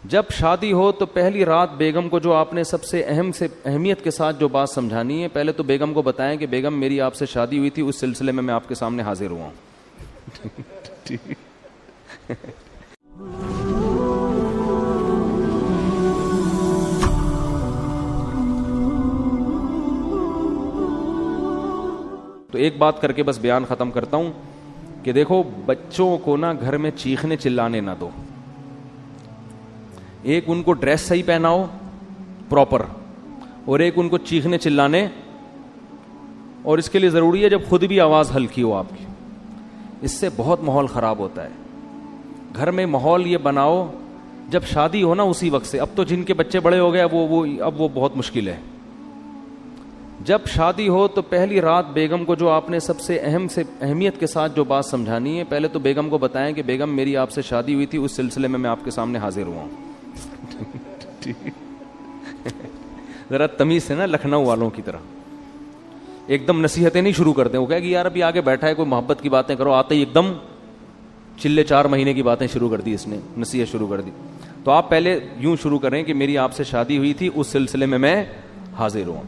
جب شادی ہو تو پہلی رات بیگم کو جو آپ نے سب سے اہمیت کے ساتھ جو بات سمجھانی ہے، پہلے تو بیگم کو بتائیں کہ بیگم میری آپ سے شادی ہوئی تھی، اس سلسلے میں آپ کے سامنے حاضر ہوا ہوں. تو ایک بات کر کے بس بیان ختم کرتا ہوں کہ دیکھو بچوں کو نا گھر میں چیخنے چلانے نہ دو. ایک ان کو ڈریس صحیح پہناؤ پراپر، اور ایک ان کو چیخنے چلانے، اور اس کے لیے ضروری ہے جب خود بھی آواز ہلکی ہو آپ کی. اس سے بہت ماحول خراب ہوتا ہے. گھر میں ماحول یہ بناؤ جب شادی ہو نا اسی وقت سے. اب تو جن کے بچے بڑے ہو گئے اب وہ بہت مشکل ہے. جب شادی ہو تو پہلی رات بیگم کو جو آپ نے سب سے اہمیت کے ساتھ جو بات سمجھانی ہے، پہلے تو بیگم کو بتائیں کہ بیگم میری آپ سے شادی ہوئی تھی، اس سلسلے میں آپ کے سامنے حاضر ہوا ہوں. ذرا تمیز سے نا، لکھنؤ والوں کی طرح ایک دم نصیحتیں نہیں شروع کرتے. وہ کہے کہ یار ابھی آگے بیٹھا ہے کوئی محبت کی باتیں کرو، آتے ہی ایک دم چلے 4 مہینے کی باتیں شروع کر دی، اس نے نصیحت شروع کر دی. تو آپ پہلے یوں شروع کریں کہ میری آپ سے شادی ہوئی تھی، اس سلسلے میں حاضر ہوں.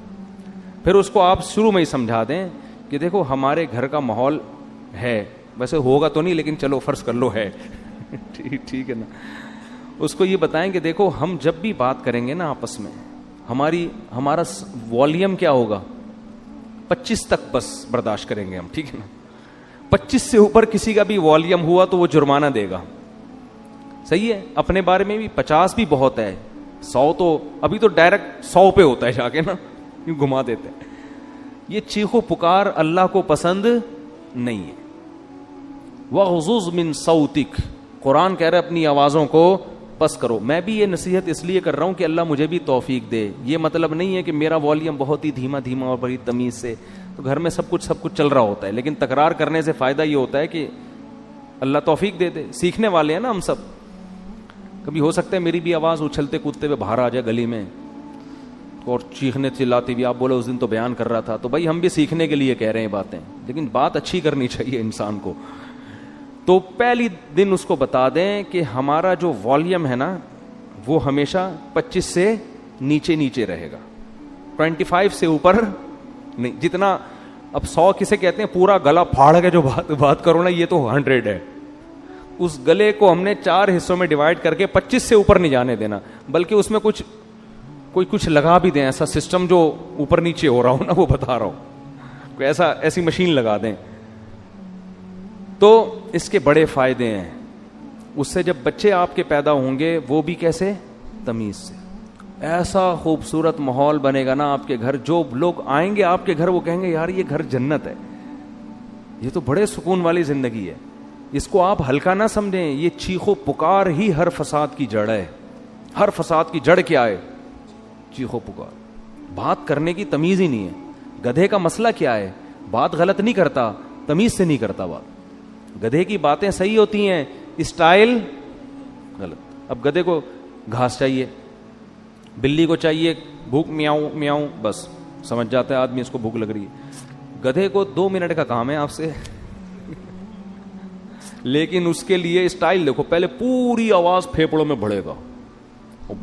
پھر اس کو آپ شروع میں ہی سمجھا دیں کہ دیکھو ہمارے گھر کا ماحول ہے، ویسے ہوگا تو نہیں لیکن چلو فرض کر لو ہے. ٹھیک ہے نا. اس کو یہ بتائیں کہ دیکھو ہم جب بھی بات کریں گے نا آپس میں، ہمارا والیوم کیا ہوگا، 25 تک بس برداشت کریں گے ہم. ٹھیک ہے نا. 25 سے اوپر کسی کا بھی والیوم ہوا تو وہ جرمانہ دے گا. صحیح ہے. اپنے بارے میں بھی 50 بھی بہت ہے، 100 تو ابھی تو ڈائریکٹ 100 پہ ہوتا ہے جا کے نا، یوں گھما دیتے ہیں. یہ چیخو پکار اللہ کو پسند نہیں ہے. وَغْضُضْ مِن صَوْتِكَ، قرآن کہہ رہا ہے اپنی آوازوں کو پس کرو. میں بھی یہ نصیحت اس لیے کر رہا ہوں کہ اللہ مجھے بھی توفیق دے. یہ مطلب نہیں ہے کہ میرا والیوم بہت ہی دھیما اور بڑی تمیز سے، تو گھر میں سب کچھ چل رہا ہوتا ہے، لیکن تکرار کرنے سے فائدہ یہ ہوتا ہے کہ اللہ توفیق دے دے. سیکھنے والے ہیں نا ہم سب. کبھی ہو سکتا ہے میری بھی آواز اچھلتے کودتے ہوئے باہر آ جائے گلی میں اور چیخنے چلاتی بھی. آپ بولے اس دن تو بیان کر رہا تھا، تو بھائی ہم بھی سیکھنے کے لیے کہہ رہے ہیں باتیں، لیکن بات اچھی کرنی چاہیے انسان کو. تو پہلی دن اس کو بتا دیں کہ ہمارا جو والیوم ہے نا وہ ہمیشہ 25 سے نیچے رہے گا، 25 سے اوپر نہیں. جتنا اب 100 کسے کہتے ہیں پورا گلا پھاڑ کے جو بات کرو نا، یہ تو 100 ہے. اس گلے کو ہم نے 4 حصوں میں ڈیوائڈ کر کے 25 سے اوپر نہیں جانے دینا، بلکہ اس میں کچھ لگا بھی دیں، ایسا سسٹم جو اوپر نیچے ہو رہا ہو نا وہ بتا رہا ہوں، کوئی ایسی مشین لگا دیں. تو اس کے بڑے فائدے ہیں. اس سے جب بچے آپ کے پیدا ہوں گے وہ بھی کیسے، تمیز سے. ایسا خوبصورت ماحول بنے گا نا آپ کے گھر، جو لوگ آئیں گے آپ کے گھر وہ کہیں گے یار یہ گھر جنت ہے، یہ تو بڑے سکون والی زندگی ہے. اس کو آپ ہلکا نہ سمجھیں. یہ چیخو پکار ہی ہر فساد کی جڑ ہے. ہر فساد کی جڑ کیا ہے، چیخو پکار. بات کرنے کی تمیز ہی نہیں ہے. گدھے کا مسئلہ کیا ہے، بات غلط نہیں کرتا، تمیز سے نہیں کرتا بات. گدھے کی باتیں صحیح ہوتی ہیں، اسٹائل غلط. اب گدھے کو گھاس چاہیے، بلی کو چاہیے بھوک میاؤں میاؤں، بس سمجھ جاتا ہے آدمی اس کو بھوک لگ رہی ہے. گدھے کو 2 منٹ کا کام ہے آپ سے لیکن اس کے لیے اسٹائل دیکھو، پہلے پوری آواز پھیپڑوں میں بڑھے گا،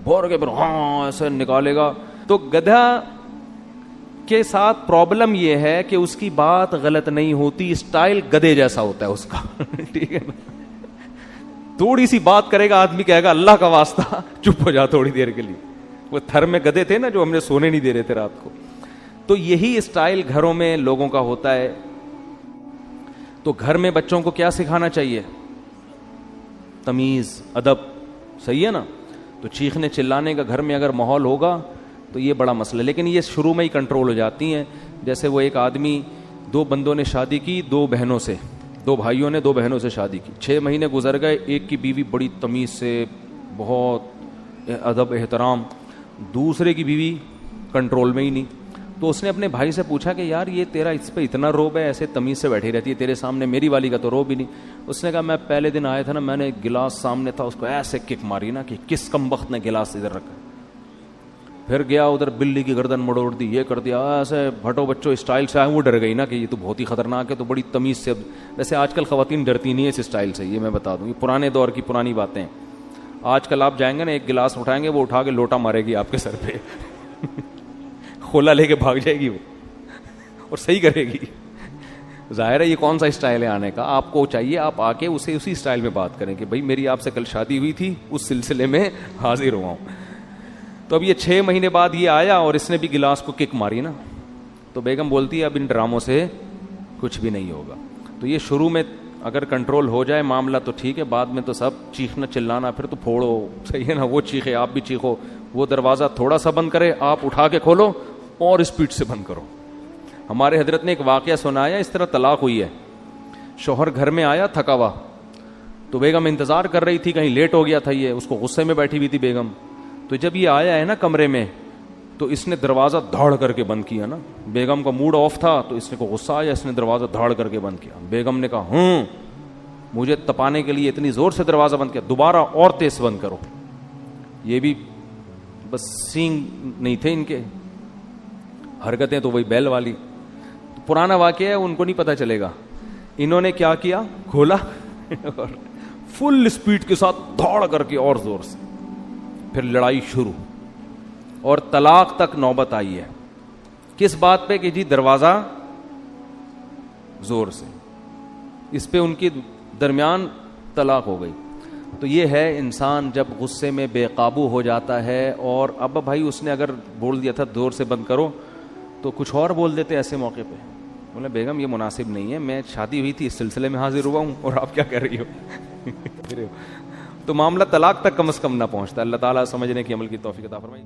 بھر کے پھر ہاں ایسے نکالے گا. تو گدھا کے ساتھ پرابلم یہ ہے کہ اس کی بات غلط نہیں ہوتی، اسٹائل گدھے جیسا ہوتا ہے اس کا. ٹھیک ہے نا. تھوڑی سی بات کرے گا آدمی کہے گا اللہ کا واسطہ چپ ہو جا تھوڑی دیر کے لیے. وہ تھر میں گدھے تھے نا جو ہم نے سونے نہیں دے رہے تھے رات کو. تو یہی اسٹائل گھروں میں لوگوں کا ہوتا ہے. تو گھر میں بچوں کو کیا سکھانا چاہیے، تمیز، ادب. صحیح ہے نا. تو چیخنے چلانے کا گھر میں اگر ماحول ہوگا تو یہ بڑا مسئلہ ہے، لیکن یہ شروع میں ہی کنٹرول ہو جاتی ہیں. جیسے وہ ایک آدمی، 2 بندوں نے شادی کی 2 بہنوں سے، 2 بھائیوں نے 2 بہنوں سے شادی کی. 6 مہینے گزر گئے. ایک کی بیوی بڑی تمیز سے، بہت ادب احترام، دوسرے کی بیوی کنٹرول میں ہی نہیں. تو اس نے اپنے بھائی سے پوچھا کہ یار یہ تیرا اس پہ اتنا روب ہے، ایسے تمیز سے بیٹھی رہتی ہے تیرے سامنے، میری والی کا تو روب ہی نہیں. اس نے کہا میں پہلے دن آیا تھا نا، میں نے گلاس سامنے تھا اس کو ایسے کک ماری نا کہ کس کمبخت نے گلاس ادھر رکھا. پھر گیا ادھر بلی کی گردن مڑوڑ دی، یہ کر دیا، ایسے بھٹو بچوں اسٹائل سے آئے. وہ ڈر گئی نا کہ یہ تو بہت ہی خطرناک ہے، تو بڑی تمیز سے. ویسے آج کل خواتین ڈرتی نہیں ہے اس اسٹائل سے، یہ میں بتا دوں، یہ پرانے دور کی پرانی باتیں. آج کل آپ جائیں گے نا، ایک گلاس اٹھائیں گے وہ اٹھا کے لوٹا مارے گی آپ کے سر پہ کھولا لے کے بھاگ جائے گی وہ اور صحیح کرے گی. ظاہر ہے یہ کون سا اسٹائل ہے آنے کا. آپ کو چاہیے آپ آ کے اسے اسی اسٹائل میں بات کریں کہ بھائی میری آپ سے کل شادی ہوئی تھی، اس سلسلے میں حاضر ہوا ہوں. تو اب یہ 6 مہینے بعد یہ آیا اور اس نے بھی گلاس کو کک ماری نا. تو بیگم بولتی ہے اب ان ڈراموں سے کچھ بھی نہیں ہوگا. تو یہ شروع میں اگر کنٹرول ہو جائے معاملہ تو ٹھیک ہے، بعد میں تو سب چیخنا چلانا پھر تو پھوڑو. صحیح ہے نا، وہ چیخے آپ بھی چیخو، وہ دروازہ تھوڑا سا بند کرے آپ اٹھا کے کھولو اور اسپیڈ سے بند کرو. ہمارے حضرت نے ایک واقعہ سنایا، اس طرح طلاق ہوئی ہے. شوہر گھر میں آیا تھکا ہوا، تو بیگم انتظار کر رہی تھی، کہیں لیٹ ہو گیا تھا یہ، اس کو غصے میں بیٹھی ہوئی تھی بیگم. تو جب یہ آیا ہے نا کمرے میں تو اس نے دروازہ دھاڑ کر کے بند کیا نا. بیگم کا موڈ آف تھا تو اس نے کو غصہ آیا، اس نے دروازہ دھاڑ کر کے بند کیا. بیگم نے کہا مجھے تپانے کے لیے اتنی زور سے دروازہ بند کیا، دوبارہ اور تیز بند کرو. یہ بھی بس سینگ نہیں تھے ان کے، حرکتیں تو وہی بیل والی. پرانا واقعہ ہے، ان کو نہیں پتا چلے گا. انہوں نے کیا کیا، کھولا اور فل اسپیڈ کے ساتھ دھاڑ کر کے اور زور سے، پھر لڑائی شروع اور طلاق تک نوبت آئی ہے. کس بات پہ کہ جی دروازہ زور سے، اس پہ ان کے درمیان طلاق ہو گئی. تو یہ ہے انسان جب غصے میں بے قابو ہو جاتا ہے. اور اب بھائی اس نے اگر بول دیا تھا زور سے بند کرو تو کچھ اور بول دیتے ایسے موقع پہ. بولے بیگم یہ مناسب نہیں ہے، میں شادی ہوئی تھی اس سلسلے میں حاضر ہوا ہوں اور آپ کیا کر رہی ہو تو معاملہ طلاق تک کم از کم نہ پہنچتا. اللہ تعالیٰ سمجھنے کی عمل کی توفیق عطا فرمائے.